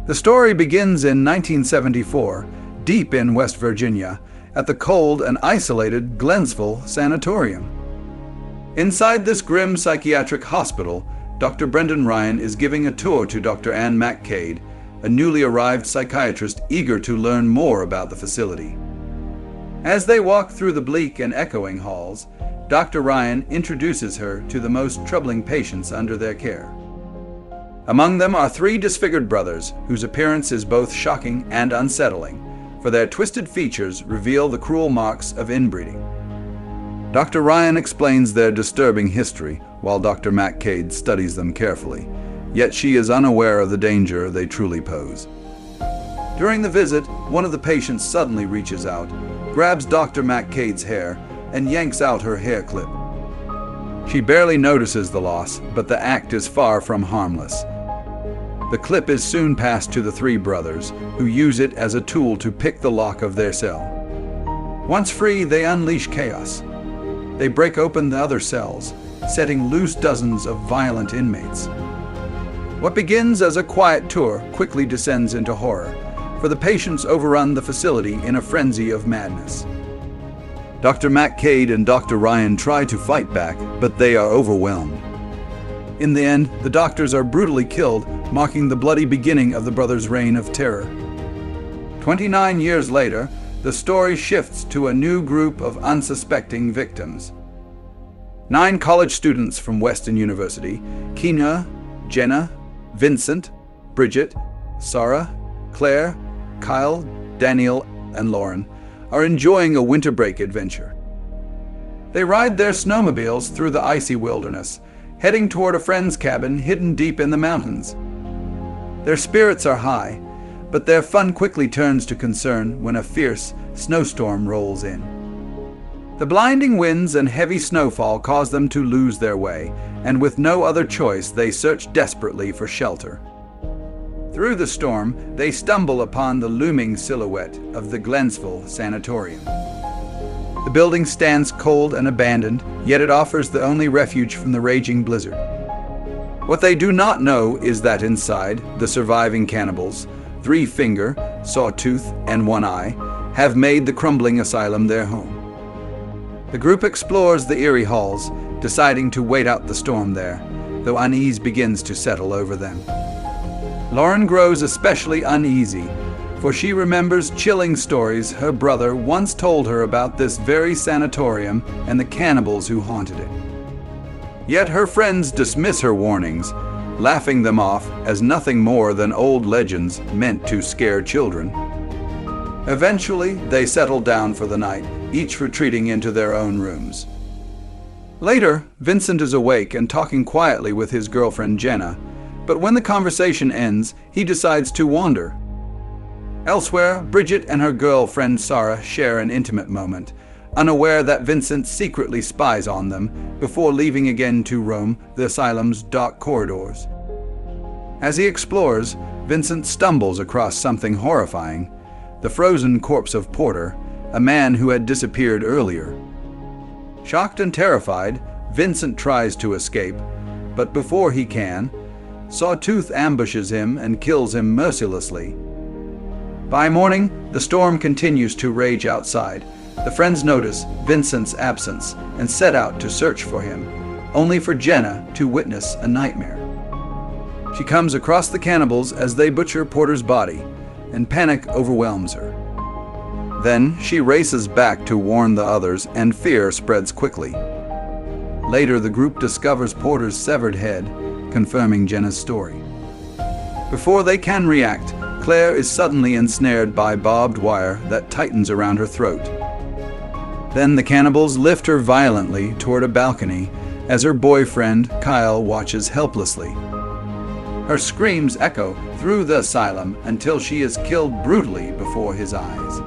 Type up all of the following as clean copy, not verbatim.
The story begins in 1974, deep in West Virginia, at the cold and isolated Glennsville Sanatorium. Inside this grim psychiatric hospital, Dr. Brendan Ryan is giving a tour to Dr. Ann McCade, a newly arrived psychiatrist eager to learn more about the facility. As they walk through the bleak and echoing halls, Dr. Ryan introduces her to the most troubling patients under their care. Among them are three disfigured brothers, whose appearance is both shocking and unsettling, for their twisted features reveal the cruel marks of inbreeding. Dr. Ryan explains their disturbing history, while Dr. McCade studies them carefully, yet she is unaware of the danger they truly pose. During the visit, one of the patients suddenly reaches out, grabs Dr. McCade's hair, and yanks out her hair clip. She barely notices the loss, but the act is far from harmless. The clip is soon passed to the three brothers, who use it as a tool to pick the lock of their cell. Once free, they unleash chaos. They break open the other cells, setting loose dozens of violent inmates. What begins as a quiet tour quickly descends into horror, for the patients overrun the facility in a frenzy of madness. Dr. McCade and Dr. Ryan try to fight back, but they are overwhelmed. In the end, the doctors are brutally killed, marking the bloody beginning of the brothers' reign of terror. 29 years later, the story shifts to a new group of unsuspecting victims. 9 college students from Western University, Kina, Jenna, Vincent, Bridget, Sarah, Claire, Kyle, Daniel, and Lauren, are enjoying a winter break adventure. They ride their snowmobiles through the icy wilderness, heading toward a friend's cabin hidden deep in the mountains. Their spirits are high, but their fun quickly turns to concern when a fierce snowstorm rolls in. The blinding winds and heavy snowfall cause them to lose their way, and with no other choice, they search desperately for shelter. Through the storm, they stumble upon the looming silhouette of the Glennsville Sanatorium. The building stands cold and abandoned, yet it offers the only refuge from the raging blizzard. What they do not know is that inside, the surviving cannibals, Three Finger, Sawtooth, and One Eye, have made the crumbling asylum their home. The group explores the eerie halls, deciding to wait out the storm there, though unease begins to settle over them. Lauren grows especially uneasy, for she remembers chilling stories her brother once told her about this very sanatorium and the cannibals who haunted it. Yet her friends dismiss her warnings, laughing them off as nothing more than old legends meant to scare children. Eventually, they settle down for the night, each retreating into their own rooms. Later, Vincent is awake and talking quietly with his girlfriend Jenna, but when the conversation ends, he decides to wander. Elsewhere, Bridget and her girlfriend Sarah share an intimate moment, unaware that Vincent secretly spies on them before leaving again to roam the asylum's dark corridors. As he explores, Vincent stumbles across something horrifying: the frozen corpse of Porter, a man who had disappeared earlier. Shocked and terrified, Vincent tries to escape, but before he can, Sawtooth ambushes him and kills him mercilessly. By morning, the storm continues to rage outside. The friends notice Vincent's absence and set out to search for him, only for Jenna to witness a nightmare. She comes across the cannibals as they butcher Porter's body, and panic overwhelms her. Then she races back to warn the others, and fear spreads quickly. Later, the group discovers Porter's severed head, confirming Jenna's story. Before they can react, Claire is suddenly ensnared by barbed wire that tightens around her throat. Then the cannibals lift her violently toward a balcony as her boyfriend, Kyle, watches helplessly. Her screams echo through the asylum until she is killed brutally before his eyes.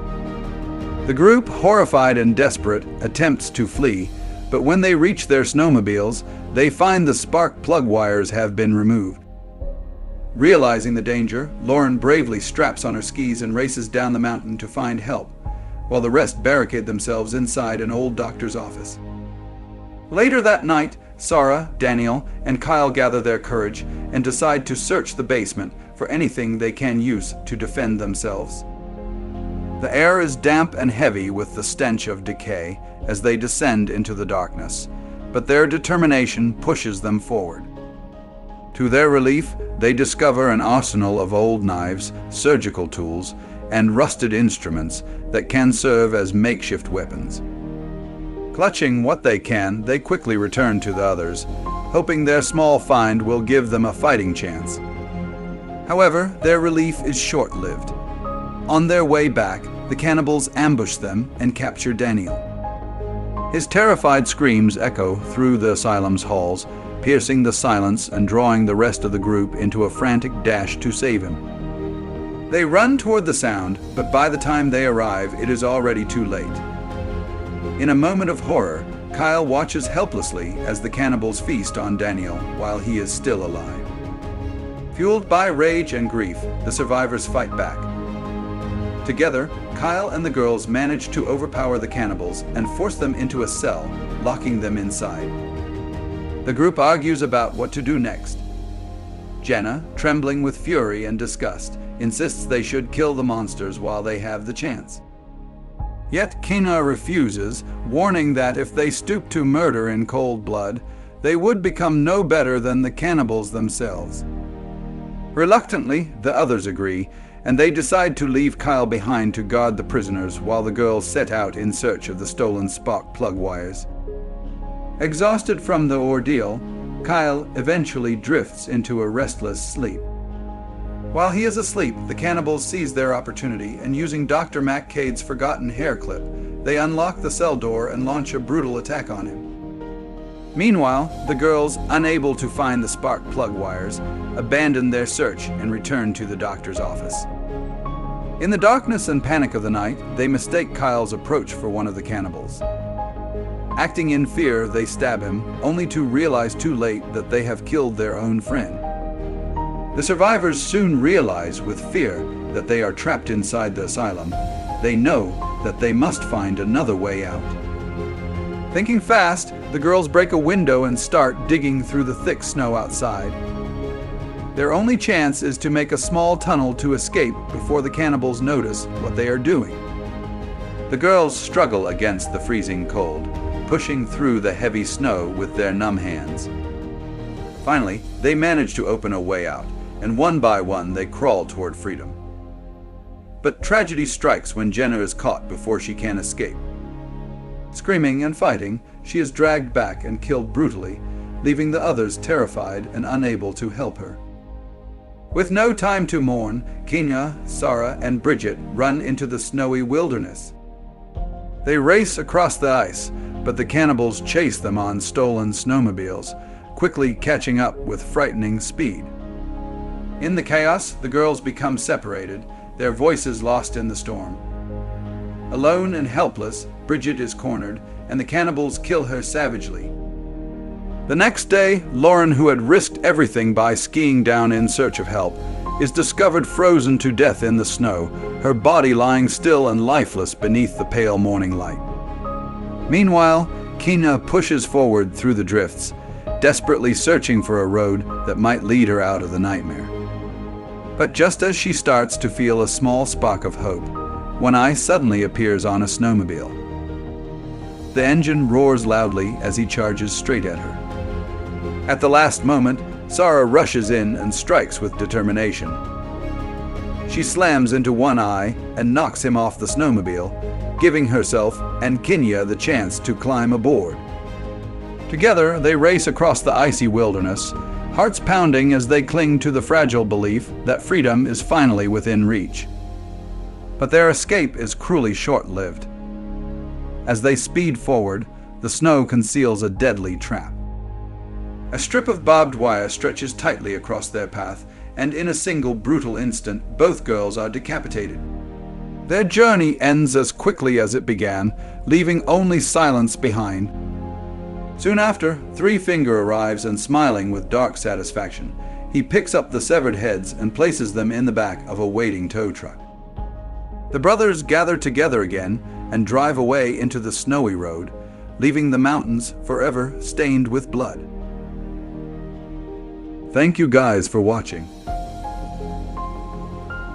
The group, horrified and desperate, attempts to flee, but when they reach their snowmobiles, they find the spark plug wires have been removed. Realizing the danger, Lauren bravely straps on her skis and races down the mountain to find help, while the rest barricade themselves inside an old doctor's office. Later that night, Sarah, Daniel, and Kyle gather their courage and decide to search the basement for anything they can use to defend themselves. The air is damp and heavy with the stench of decay as they descend into the darkness, but their determination pushes them forward. To their relief, they discover an arsenal of old knives, surgical tools, and rusted instruments that can serve as makeshift weapons. Clutching what they can, they quickly return to the others, hoping their small find will give them a fighting chance. However, their relief is short-lived. On their way back, the cannibals ambush them and capture Daniel. His terrified screams echo through the asylum's halls, piercing the silence and drawing the rest of the group into a frantic dash to save him. They run toward the sound, but by the time they arrive, it is already too late. In a moment of horror, Kyle watches helplessly as the cannibals feast on Daniel while he is still alive. Fueled by rage and grief, the survivors fight back. Together, Kyle and the girls manage to overpower the cannibals and force them into a cell, locking them inside. The group argues about what to do next. Jenna, trembling with fury and disgust, insists they should kill the monsters while they have the chance. Yet Kina refuses, warning that if they stoop to murder in cold blood, they would become no better than the cannibals themselves. Reluctantly, the others agree, and they decide to leave Kyle behind to guard the prisoners while the girls set out in search of the stolen spark plug wires. Exhausted from the ordeal, Kyle eventually drifts into a restless sleep. While he is asleep, the cannibals seize their opportunity, and using Dr. McCade's forgotten hair clip, they unlock the cell door and launch a brutal attack on him. Meanwhile, the girls, unable to find the spark plug wires, abandon their search and return to the doctor's office. In the darkness and panic of the night, they mistake Kyle's approach for one of the cannibals. Acting in fear, they stab him, only to realize too late that they have killed their own friend. The survivors soon realize with fear that they are trapped inside the asylum. They know that they must find another way out. Thinking fast, the girls break a window and start digging through the thick snow outside. Their only chance is to make a small tunnel to escape before the cannibals notice what they are doing. The girls struggle against the freezing cold, pushing through the heavy snow with their numb hands. Finally, they manage to open a way out, and one by one they crawl toward freedom. But tragedy strikes when Jenna is caught before she can escape. Screaming and fighting, she is dragged back and killed brutally, leaving the others terrified and unable to help her. With no time to mourn, Kenya, Sarah, and Bridget run into the snowy wilderness. They race across the ice, but the cannibals chase them on stolen snowmobiles, quickly catching up with frightening speed. In the chaos, the girls become separated, their voices lost in the storm. Alone and helpless, Bridget is cornered, and the cannibals kill her savagely. The next day, Lauren, who had risked everything by skiing down in search of help, is discovered frozen to death in the snow, her body lying still and lifeless beneath the pale morning light. Meanwhile, Kina pushes forward through the drifts, desperately searching for a road that might lead her out of the nightmare. But just as she starts to feel a small spark of hope, one eye suddenly appears on a snowmobile. The engine roars loudly as he charges straight at her. At the last moment, Sarah rushes in and strikes with determination. She slams into one eye and knocks him off the snowmobile, giving herself and Kenya the chance to climb aboard. Together, they race across the icy wilderness, hearts pounding as they cling to the fragile belief that freedom is finally within reach. But their escape is cruelly short-lived. As they speed forward, the snow conceals a deadly trap. A strip of barbed wire stretches tightly across their path, and in a single brutal instant, both girls are decapitated. Their journey ends as quickly as it began, leaving only silence behind. Soon after, Three Finger arrives and, smiling with dark satisfaction, he picks up the severed heads and places them in the back of a waiting tow truck. The brothers gather together again and drive away into the snowy road, leaving the mountains forever stained with blood. Thank you guys for watching.